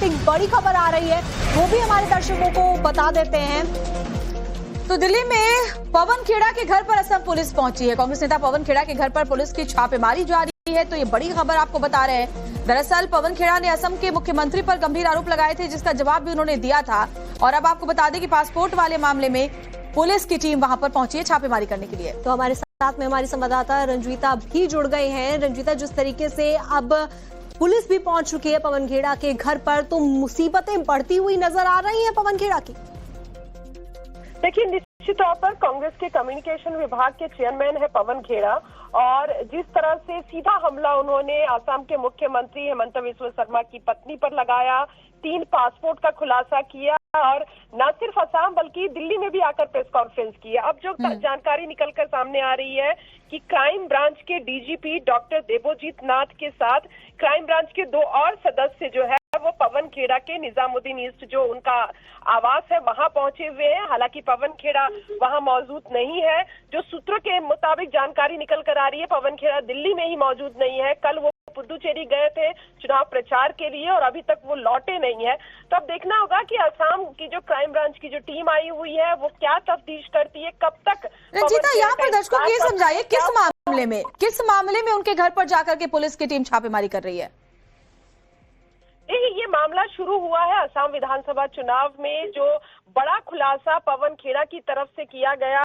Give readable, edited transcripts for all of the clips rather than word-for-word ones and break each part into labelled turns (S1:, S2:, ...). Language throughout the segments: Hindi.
S1: एक बड़ी खबर आ रही है, वो भी हमारे दर्शकों को बता देते हैं। तो दिल्ली में पवन खेड़ा के घर पर असम पुलिस पहुंची है। कांग्रेस नेता पवन खेड़ा के घर पर पुलिस की छापेमारी जारी है, तो ये बड़ी खबर आपको बता रहे हैं। दरअसल पवन खेड़ा ने असम के मुख्यमंत्री पर गंभीर आरोप लगाए थे, जिसका जवाब भी उन्होंने दिया था। और अब आपको बता दें कि पासपोर्ट वाले मामले में पुलिस की टीम वहां पर पहुंची है छापेमारी करने के लिए। तो हमारे साथ में हमारी संवाददाता रंजीता भी जुड़ गए हैं। रंजीता, जिस तरीके से अब पुलिस भी पहुंच चुकी है पवन खेड़ा के घर पर, तो मुसीबतें बढ़ती हुई नजर आ रही हैं पवन खेड़ा की।
S2: देखिए, निश्चित तौर पर कांग्रेस के कम्युनिकेशन विभाग के चेयरमैन है पवन खेड़ा, और जिस तरह से सीधा हमला उन्होंने असम के मुख्यमंत्री हेमंत बिस्वा शर्मा की पत्नी पर लगाया, 3 पासपोर्ट का खुलासा किया, और न सिर्फ असम बल्कि दिल्ली में भी आकर प्रेस कॉन्फ्रेंस की है। अब जो जानकारी निकलकर सामने आ रही है कि क्राइम ब्रांच के डीजीपी डॉक्टर देबोजीत नाथ के साथ क्राइम ब्रांच के 2 और सदस्य जो है वो पवन खेड़ा के निजामुद्दीन ईस्ट जो उनका आवास है वहां पहुंचे हुए हैं। हालांकि पवन खेड़ा वहां मौजूद नहीं है। जो सूत्रों के मुताबिक जानकारी निकल कर आ रही है, पवन खेड़ा दिल्ली में ही मौजूद नहीं है। कल वो पुदुचेरी गए थे चुनाव प्रचार के लिए और अभी तक वो लौटे नहीं है। तो अब देखना होगा कि असम की जो क्राइम ब्रांच की जो टीम आई हुई है वो क्या तफ्तीश करती है, कब तक।
S1: रंजीता, यहाँ पर दर्शकों को ये समझाइए किस मामले में उनके घर पर जाकर के पुलिस की टीम छापेमारी कर रही है।
S2: ये मामला शुरू हुआ है असम विधानसभा चुनाव में। जो बड़ा खुलासा पवन खेड़ा की तरफ से किया गया,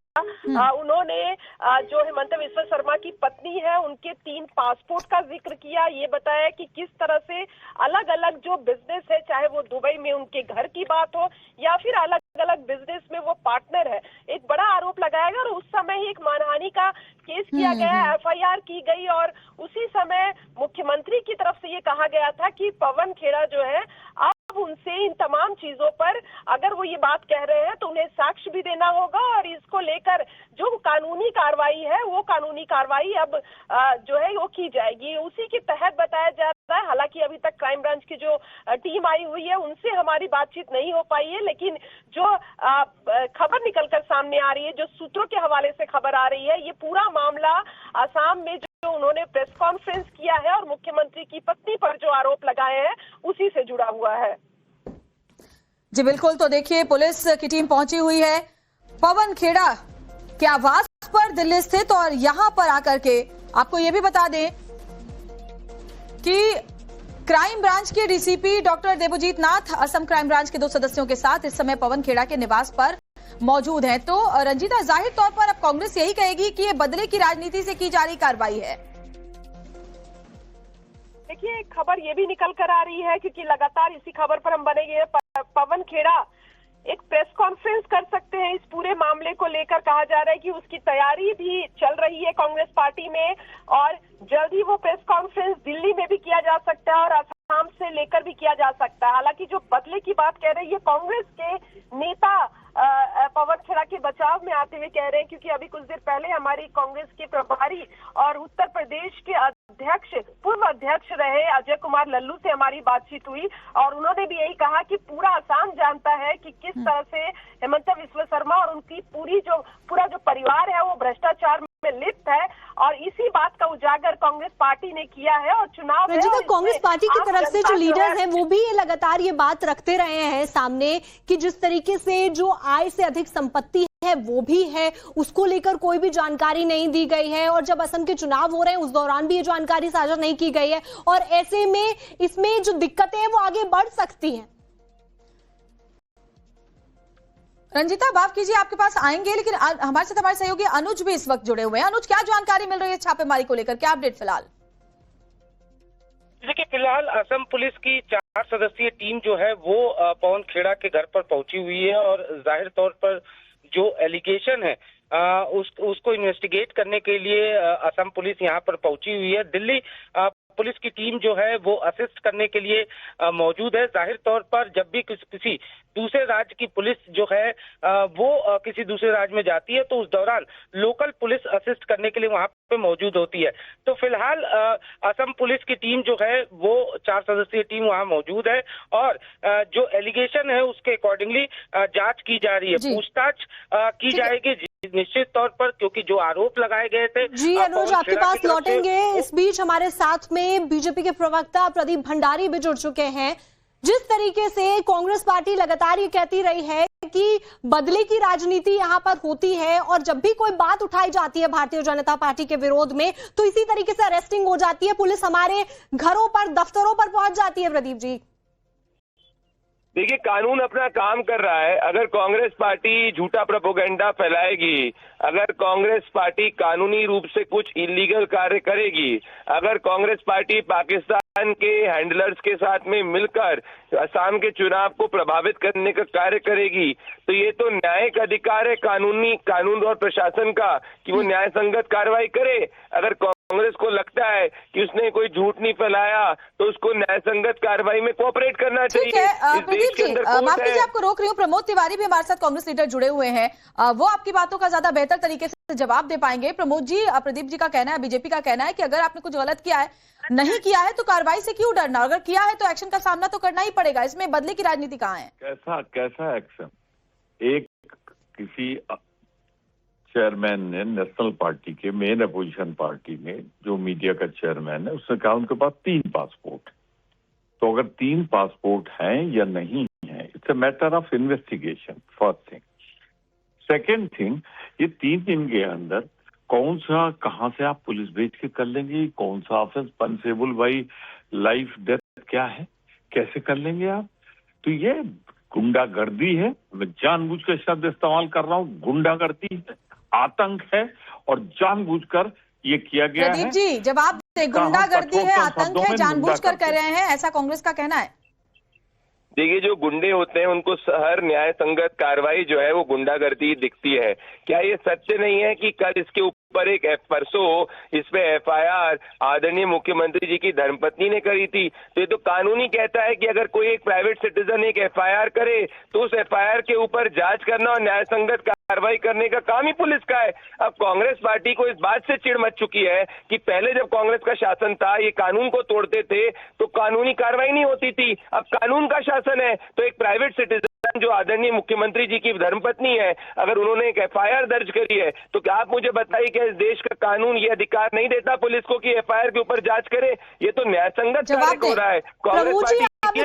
S2: उन्होंने जो हेमंत बिस्वा शर्मा की पत्नी है उनके 3 पासपोर्ट का जिक्र किया। ये बताया कि किस तरह से अलग अलग जो बिजनेस है, चाहे वो दुबई में उनके घर की बात हो या फिर अलग अलग बिजनेस में वो पार्टनर है, एक बड़ा आरोप लगाया गया। और उस समय ही एक मानहानि का केस किया गया, एफआईआर की गई, और उसी समय मुख्यमंत्री की तरफ से ये कहा गया था कि पवन खेड़ा जो है अब उनसे इन तमाम चीजों पर अगर वो ये बात कह रहे हैं तो उन्हें साक्ष्य भी देना होगा, और इसको लेकर जो कानूनी कार्रवाई है वो कानूनी कार्रवाई अब जो है वो की जाएगी। उसी के तहत बताया जा रहा है। हालांकि अभी तक क्राइम ब्रांच की जो टीम आई हुई है उनसे हमारी बातचीत नहीं हो पाई है, लेकिन जो खबर निकलकर सामने आ रही है, जो सूत्रों के हवाले से खबर आ रही है, ये पूरा मामला असम में जो उन्होंने प्रेस कॉन्फ्रेंस किया है और मुख्यमंत्री की पत्नी पर जो आरोप लगाए हैं उसी से जुड़ा हुआ है।
S1: जी बिल्कुल, तो देखिए पुलिस की टीम पहुंची हुई है पवन खेड़ा के आवास पर दिल्ली स्थित, और यहां पर आकर के आपको ये भी बता दें कि क्राइम ब्रांच के डीसीपी डॉक्टर देबोजीत नाथ असम क्राइम ब्रांच के 2 सदस्यों के साथ इस समय पवन खेड़ा के निवास पर मौजूद हैं। तो रंजीता, जाहिर तौर पर अब कांग्रेस यही कहेगी कि ये बदले की राजनीति से की जा रही कार्रवाई है।
S2: देखिए, खबर ये भी निकल कर आ रही है क्योंकि लगातार इसी खबर पर हम बने हुए हैं। पवन खेड़ा एक प्रेस कॉन्फ्रेंस कर सकते हैं इस पूरे मामले को लेकर। कहा जा रहा है कि उसकी तैयारी भी चल रही है कांग्रेस पार्टी में, और जल्द ही वो प्रेस कॉन्फ्रेंस दिल्ली में भी किया जा सकता है और असम से लेकर भी किया जा सकता है। हालांकि जो बदले की बात कह रही है कांग्रेस के नेता पवन खेड़ा के बचाव में आते हुए कह रहे हैं, क्योंकि अभी कुछ देर पहले हमारी कांग्रेस के प्रभारी और उत्तर प्रदेश के अध्यक्ष, पूर्व अध्यक्ष रहे अजय कुमार लल्लू से हमारी बातचीत हुई, और उन्होंने भी यही कहा कि पूरा असम जानता है कि किस तरह से हेमंत बिस्वा शर्मा और उनकी पूरा जो परिवार है वो भ्रष्टाचार में लिप्त है, और इसी बात का उजागर कांग्रेस पार्टी ने किया है। और चुनाव
S1: कांग्रेस पार्टी की तरफ से जो लीडर्स हैं वो भी लगातार ये बात रखते रहे हैं सामने कि जिस तरीके से जो आय से अधिक संपत्ति है वो भी है, उसको लेकर कोई भी जानकारी नहीं दी गई है, और जब असम के चुनाव हो रहे हैं उस दौरान भी ये जानकारी साझा नहीं की गई है, और ऐसे में इसमें जो दिक्कतें हैं वो आगे बढ़ सकती हैं। रंजीता, माफ कीजिए आपके पास आएंगे, लेकिन हमारे साथ हमारे सहयोगी अनुज भी इस वक्त जुड़े हुए हैं। अनुज, क्या जानकारी मिल रही है छापेमारी को लेकर, क्या अपडेट फिलहाल?
S3: देखिए, फिलहाल असम पुलिस की 4 सदस्यीय टीम जो है वो पवन खेड़ा के घर पर पहुंची हुई है, और जाहिर तौर पर जो एलिगेशन है उसको इन्वेस्टिगेट करने के लिए असम पुलिस यहाँ पर पहुंची हुई है। दिल्ली पुलिस की टीम जो है वो असिस्ट करने के लिए मौजूद है। जाहिर तौर पर जब भी किसी दूसरे राज्य की पुलिस जो है वो किसी दूसरे राज्य में जाती है तो उस दौरान लोकल पुलिस असिस्ट करने के लिए वहां पे मौजूद होती है। तो फिलहाल असम पुलिस की टीम जो है वो 4 सदस्यीय टीम वहां मौजूद है, और जो एलिगेशन है उसके अकॉर्डिंगली जांच की जा रही है, पूछताछ की जाएगी निश्चित तौर पर, क्योंकि जो आरोप लगाए गए थे।
S1: जी अनुज, आपके पास लौटेंगे। इस बीच हमारे साथ में बीजेपी के प्रवक्ता प्रदीप भंडारी भी जुड़ चुके हैं।
S4: जिस तरीके से कांग्रेस पार्टी लगातार ये कहती रही है कि बदले की राजनीति यहां पर होती है और जब भी कोई बात उठाई जाती है भारतीय जनता पार्टी के विरोध में तो इसी तरीके से अरेस्टिंग हो जाती है, पुलिस हमारे घरों पर, दफ्तरों पर पहुंच जाती है। प्रदीप जी,
S5: देखिए, कानून अपना काम कर रहा है। अगर कांग्रेस पार्टी झूठा प्रोपेगेंडा फैलाएगी, अगर कांग्रेस पार्टी कानूनी रूप से कुछ इलीगल कार्य करेगी, अगर कांग्रेस पार्टी पाकिस्तान के हैंडलर्स के साथ में मिलकर असम के चुनाव को प्रभावित करने का कार्य करेगी, तो ये तो न्यायिक अधिकार है कानून और प्रशासन का कि वो न्याय संगत कार्रवाई करे। अगर कांग्रेस को लगता है कि उसने कोई झूठ नहीं फैलाया तो उसको न्याय संगत कार्रवाई में कोऑपरेट करना चाहिए।
S1: प्रदीप जी, माफ कीजिए आपको रोक रही हूँ, प्रमोद तिवारी भी हमारे साथ कांग्रेस लीडर जुड़े हुए हैं, वो आपकी बातों का ज्यादा बेहतर तरीके से जवाब दे पाएंगे। प्रमोद जी, प्रदीप जी का कहना है, बीजेपी का कहना है कि अगर आपने कुछ गलत किया है, नहीं किया है तो कार्रवाई से क्यों डरना, अगर किया है तो एक्शन का सामना तो करना ही पड़ेगा, इसमें बदले की राजनीति कहाँ है?
S6: कैसा एक्शन? एक किसी चेयरमैन ने नेशनल पार्टी के मेन अपोजिशन पार्टी में, जो मीडिया का चेयरमैन है, उसने कहा उनके पास 3 पासपोर्ट। तो अगर 3 पासपोर्ट हैं या नहीं है, it's a matter of investigation, first thing. Second thing, ये 3 दिन के अंदर कौन सा, कहां से आप पुलिस भेज के कर लेंगे, कौन सा offence punishable by life death क्या है, कैसे कर लेंगे आप? तो ये गुंडागर्दी है। मैं जानबूझ कर शब्द इस्तेमाल कर रहा हूँ, गुंडागर्दी है, आतंक है और जानबूझकर ये किया गया है।
S1: प्रदीप जी, जवाब दे, गुंडागर्दी है, आतंक है, जानबूझकर कर रहे हैं, ऐसा कांग्रेस का कहना है।
S5: देखिए, जो गुंडे होते हैं उनको हर न्याय संगत कार्रवाई जो है वो गुंडागर्दी दिखती है। क्या ये सत्य नहीं है कि कल इसके ऊपर एक परसों इस पे एफआईआर आदरणीय मुख्यमंत्री जी की धर्मपत्नी ने करी थी? तो ये तो कानून ही कहता है कि अगर कोई एक प्राइवेट सिटीजन एक एफआईआर करे तो उस एफआईआर के ऊपर जांच करना और न्याय संगत कार्रवाई करने का काम ही पुलिस का है। अब कांग्रेस पार्टी को इस बात से चिढ़ मच चुकी है कि पहले जब कांग्रेस का शासन था, ये कानून को तोड़ते थे तो कानूनी कार्रवाई नहीं होती थी। अब कानून का शासन है तो एक प्राइवेट सिटीजन जो आदरणीय मुख्यमंत्री जी की धर्मपत्नी है, अगर उन्होंने एक एफआईआर दर्ज करी है तो क्या आप मुझे बताइए कि इस देश का कानून ये अधिकार नहीं देता पुलिस को कि एफआईआर के ऊपर जांच करे? ये तो न्याय संगत कार्य हो रहा है। कांग्रेस पार्टी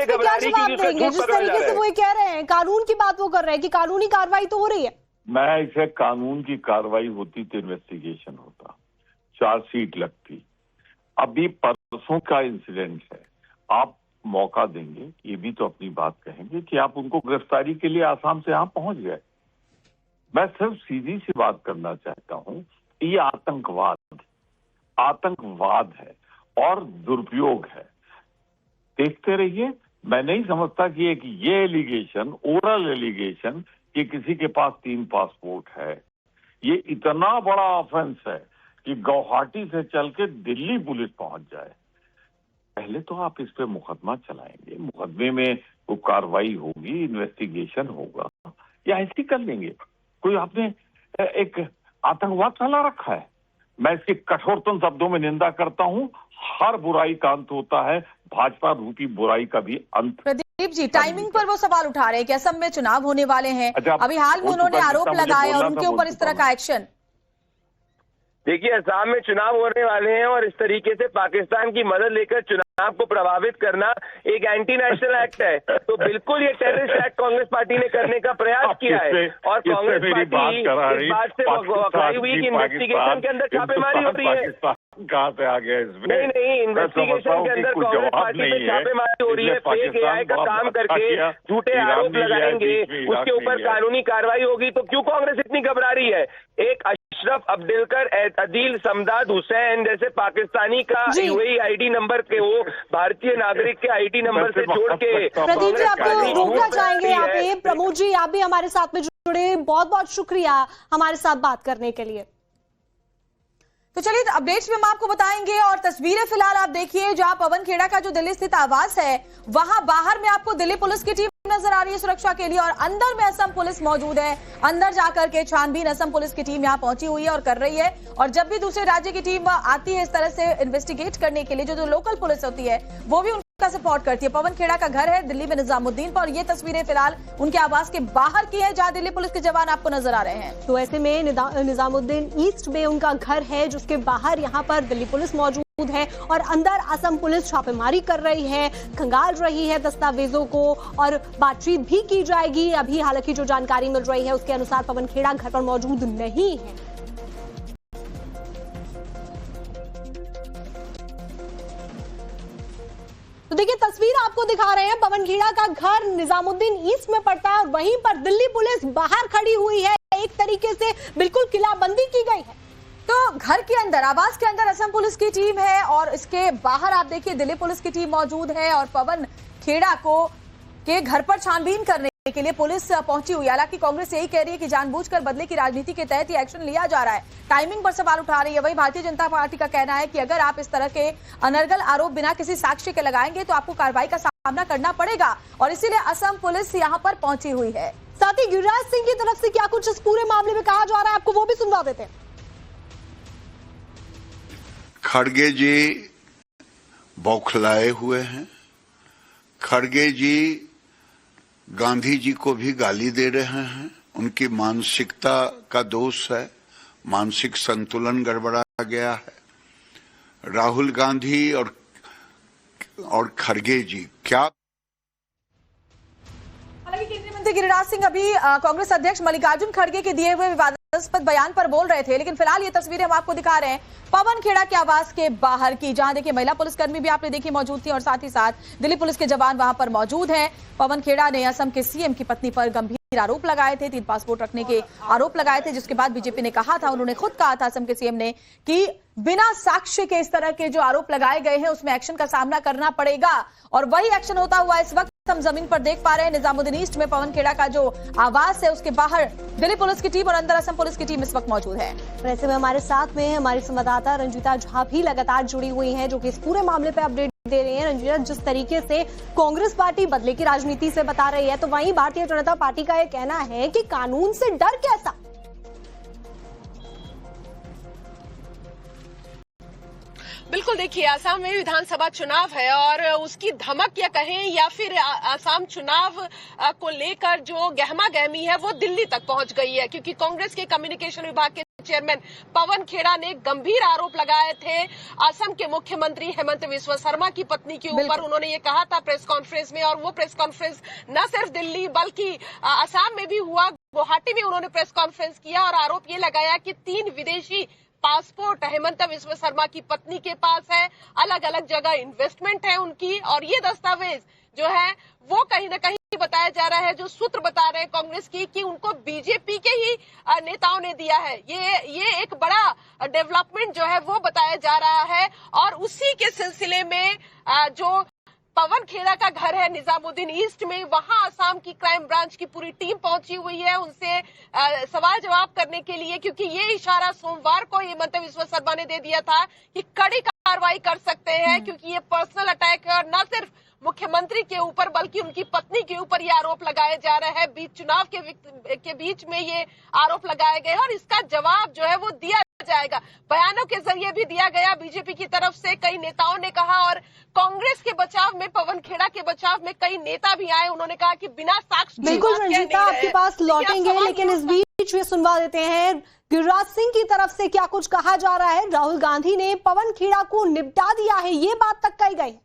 S4: जिस तरीके से वो कह रहे हैं, कानून की बात वो कर रहे हैं कि कानूनी कार्रवाई तो हो रही है।
S6: मैं इसे कानून की कार्रवाई होती तो इन्वेस्टिगेशन होता, चार्जशीट लगती। अभी परसों का इंसिडेंट है, आप मौका देंगे, ये भी तो अपनी बात कहेंगे कि आप उनको गिरफ्तारी के लिए आसाम से यहां पहुंच गए। मैं सिर्फ सीधी सी बात करना चाहता हूं, ये आतंकवाद है और दुरुपयोग है। देखते रहिए। मैं नहीं समझता कि एक ये एलिगेशन, ओरल एलिगेशन कि किसी के पास 3 पासपोर्ट है, ये इतना बड़ा ऑफेंस है कि गुवाहाटी से चल के दिल्ली पुलिस पहुंच जाए। पहले तो आप इस पे मुकदमा चलाएंगे, मुकदमे में वो कार्रवाई होगी, इन्वेस्टिगेशन होगा, या ऐसे कर लेंगे? कोई आपने एक आतंकवाद फैला रखा है। मैं इसकी कठोरतम शब्दों में निंदा करता हूं। हर बुराई का अंत होता है, भाजपा रूपी बुराई का भी अंत।
S1: प्रदीप जी, टाइमिंग पर वो सवाल उठा रहे हैं कि असम में चुनाव होने वाले हैं, अभी हाल में उन्होंने आरोप लगाए और उनके ऊपर इस तरह का एक्शन।
S5: देखिए, असम में चुनाव होने वाले हैं और इस तरीके से पाकिस्तान की मदद लेकर चुनाव को प्रभावित करना एक एंटी नेशनल एक्ट है। तो बिल्कुल ये टेररिस्ट एक्ट कांग्रेस पार्टी ने करने का प्रयास किया है और कांग्रेस पार्टी इस बात से वकाई हुई कि इन्वेस्टिगेशन के अंदर छापेमारी हो रही है।
S6: कहाँ से आ गया इसमें?
S5: नहीं, इन्वेस्टिगेशन के अंदर कांग्रेस पार्टी पे छापेमारी हो रही है। फेक एआई का काम करके झूठे आरोप लगाएंगे, उसके ऊपर कानूनी कार्रवाई होगी। तो क्यों कांग्रेस इतनी घबरा रही है? एक अशरफ अब्दुलकर, अदील समदाद हुसैन जैसे पाकिस्तानी का यूएई आईडी नंबर के वो भारतीय नागरिक के आईडी नंबर से जोड़ के।
S4: प्रदीप जी, आपको रोकना चाहेंगे यहाँ पे। प्रमोद जी, आप भी हमारे साथ में जुड़े, बहुत बहुत शुक्रिया हमारे साथ बात करने के लिए।
S1: तो चलिए अपडेट्स में हम आपको बताएंगे और तस्वीरें फिलहाल आप देखिए, जहां पवन खेड़ा का जो दिल्ली स्थित आवास है, वहां बाहर में आपको दिल्ली पुलिस की टीम नजर आ रही है सुरक्षा के लिए और अंदर में असम पुलिस मौजूद है। अंदर जाकर के छानबीन असम पुलिस की टीम यहां पहुंची हुई है और कर रही है। और जब भी दूसरे राज्य की टीम आती है इस तरह से इन्वेस्टिगेट करने के लिए, जो लोकल पुलिस होती है वो भी उनका सपोर्ट करती है। पवन खेड़ा का घर है दिल्ली में निजामुद्दीन पर, और ये तस्वीरें फिलहाल उनके आवास के बाहर की है जहां दिल्ली पुलिस के जवान आपको नजर आ रहे हैं।
S4: तो ऐसे में निजामुद्दीन ईस्ट में उनका घर है, जिसके बाहर यहाँ पर दिल्ली पुलिस मौजूद है और अंदर असम पुलिस छापेमारी कर रही है, खंगाल रही है दस्तावेजों को और बातचीत भी की जाएगी। अभी हालांकि जो जानकारी मिल रही है उसके अनुसार पवन खेड़ा घर पर मौजूद नहीं है। तो देखिए तस्वीर आपको दिखा रहे हैं, पवन खेड़ा का घर निजामुद्दीन ईस्ट में पड़ता है और वहीं पर दिल्ली पुलिस बाहर खड़ी हुई है। एक तरीके से बिल्कुल किलाबंदी की गई है।
S1: तो घर के अंदर, आवास के अंदर असम पुलिस की टीम है और इसके बाहर आप देखिए दिल्ली पुलिस की टीम मौजूद है और पवन खेड़ा के घर पर छानबीन करने के लिए पुलिस पहुंची हुई है। हालांकि कांग्रेस यही कह रही है कि जानबूझकर बदले की राजनीति के तहत ये एक्शन लिया जा रहा है, टाइमिंग पर सवाल उठा रही है। वहीं भारतीय जनता पार्टी का कहना है कि अगर आप इस तरह के अनर्गल आरोप बिना किसी साक्ष्य के लगाएंगे तो आपको कार्रवाई का सामना करना पड़ेगा और इसीलिए असम पुलिस यहाँ पर पहुंची हुई है।
S4: साथ ही गिरिराज सिंह की तरफ से क्या कुछ इस पूरे मामले में कहा जा रहा है, आपको वो भी सुनवा देते हैं।
S7: खड़गे जी बौखलाए हुए हैं। खड़गे जी गांधी जी को भी गाली दे रहे हैं। उनकी मानसिकता का दोष है, मानसिक संतुलन गड़बड़ा गया है। राहुल गांधी और खड़गे जी क्या।
S1: हालांकि केंद्रीय मंत्री गिरिराज सिंह अभी कांग्रेस अध्यक्ष मल्लिकार्जुन खड़गे के दिए हुए विवादास्पद बयान पर बोल रहे थे, लेकिन फिलहाल ये तस्वीरें हम आपको दिखा रहे हैं पवन खेड़ा के आवास के बाहर की, जहां देखिए महिला पुलिसकर्मी भी आपने देखी मौजूद थी और साथ ही साथ दिल्ली पुलिस के जवान वहां पर मौजूद हैं। पवन खेड़ा ने असम के सीएम की पत्नी पर गंभीर आरोप लगाए थे, 3 पासपोर्ट रखने के आरोप लगाए थे, जिसके बाद बीजेपी ने कहा था, उन्होंने खुद कहा था असम के सीएम ने कि बिना साक्ष्य के इस तरह के जो आरोप लगाए गए हैं उसमें एक्शन का सामना करना पड़ेगा और वही एक्शन होता हुआ इस वक्त हम जमीन पर देख पा रहे हैं। निजामुद्दीन ईस्ट में पवन खेड़ा का जो आवास है उसके बाहर दिल्ली पुलिस की टीम और अंदर असम पुलिस की टीम इस वक्त मौजूद है।
S4: ऐसे में हमारे साथ में हमारी संवाददाता रंजीता झा भी लगातार जुड़ी हुई हैं, जो कि इस पूरे मामले पे अपडेट दे रही हैं। रंजीता, जिस तरीके से कांग्रेस पार्टी बदले की राजनीति से बता रही है, तो वहीं भारतीय जनता पार्टी का यह कहना है कि कानून से डर कैसा।
S2: बिल्कुल, देखिए असम में विधानसभा चुनाव है और उसकी धमक या कहें या फिर असम चुनाव को लेकर जो गहमा गहमी है वो दिल्ली तक पहुंच गई है, क्योंकि कांग्रेस के कम्युनिकेशन विभाग के चेयरमैन पवन खेड़ा ने गंभीर आरोप लगाए थे असम के मुख्यमंत्री हेमंत बिस्वा शर्मा की पत्नी के ऊपर। उन्होंने ये कहा था प्रेस कॉन्फ्रेंस में, और वो प्रेस कॉन्फ्रेंस न सिर्फ दिल्ली बल्कि असम में भी हुआ। गुवाहाटी में उन्होंने प्रेस कॉन्फ्रेंस किया और आरोप ये लगाया कि 3 विदेशी पासपोर्ट हेमंत बिस्वा शर्मा की पत्नी के पास है, अलग अलग जगह इन्वेस्टमेंट है उनकी, और ये दस्तावेज जो है वो कहीं ना कहीं बताया जा रहा है, जो सूत्र बता रहे हैं कांग्रेस की, कि उनको बीजेपी के ही नेताओं ने दिया है। ये एक बड़ा डेवलपमेंट जो है वो बताया जा रहा है और उसी के सिलसिले में जो पवन खेड़ा का घर है निजामुद्दीन ईस्ट में, वहां असम की क्राइम ब्रांच की पूरी टीम पहुंची हुई है उनसे सवाल जवाब करने के लिए, क्योंकि ये इशारा सोमवार को हेमंत बिस्वा शर्मा ने दे दिया था कि कड़ी कार्रवाई कर सकते हैं, क्योंकि ये पर्सनल अटैक है और न सिर्फ मुख्यमंत्री के ऊपर बल्कि उनकी पत्नी के ऊपर ये आरोप लगाए जा रहे हैं। बीच चुनाव के बीच में ये आरोप लगाए गए और इसका जवाब जो है वो दिया जाएगा। बयानों के जरिए भी दिया गया बीजेपी की तरफ से, कई नेताओं ने कहा, और कांग्रेस के बचाव में, पवन खेड़ा के बचाव में कई नेता भी आए। उन्होंने कहा कि बिना साक्ष्य
S4: बिल्कुल रंजीता आपके पास लौटेंगे, लेकिन इस बीच ये सुनवा देते हैं गिरिराज सिंह की तरफ से क्या कुछ कहा जा रहा है। राहुल गांधी ने पवन खेड़ा को निपटा दिया है, ये बात तक कही गई।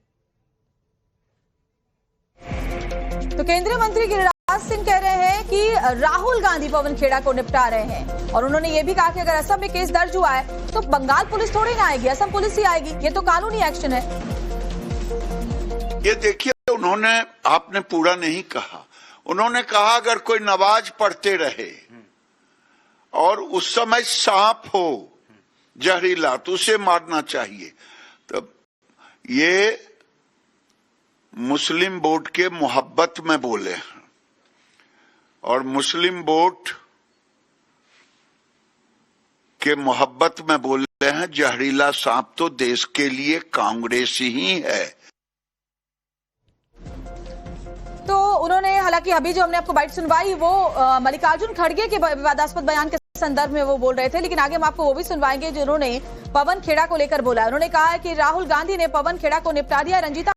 S1: तो केंद्रीय मंत्री गिरिराज सिंह कह रहे हैं कि राहुल गांधी पवन खेड़ा को निपटा रहे हैं और उन्होंने ये भी कहा कि अगर असम में केस दर्ज हुआ है तो बंगाल पुलिस थोड़ी ना आएगी, असम पुलिस ही आएगी, ये तो कानूनी एक्शन है।
S7: ये देखिए, उन्होंने, आपने पूरा नहीं कहा, उन्होंने कहा अगर कोई नमाज पढ़ते रहे और उस समय सांप हो जहरीला तो उसे मारना चाहिए। तो ये मुस्लिम वोट के मोहब्बत में बोले हैं और मुस्लिम वोट के मोहब्बत में बोले हैं। जहरीला सांप तो देश के लिए कांग्रेस ही है।
S1: तो उन्होंने, हालांकि अभी जो हमने आपको बाइट सुनवाई वो मल्लिकार्जुन खड़गे के विवादास्पद बयान के संदर्भ में वो बोल रहे थे, लेकिन आगे हम आपको वो भी सुनवाएंगे जो उन्होंने पवन खेड़ा को लेकर बोला। उन्होंने कहा है कि राहुल गांधी ने पवन खेड़ा को निपटा दिया। रंजीता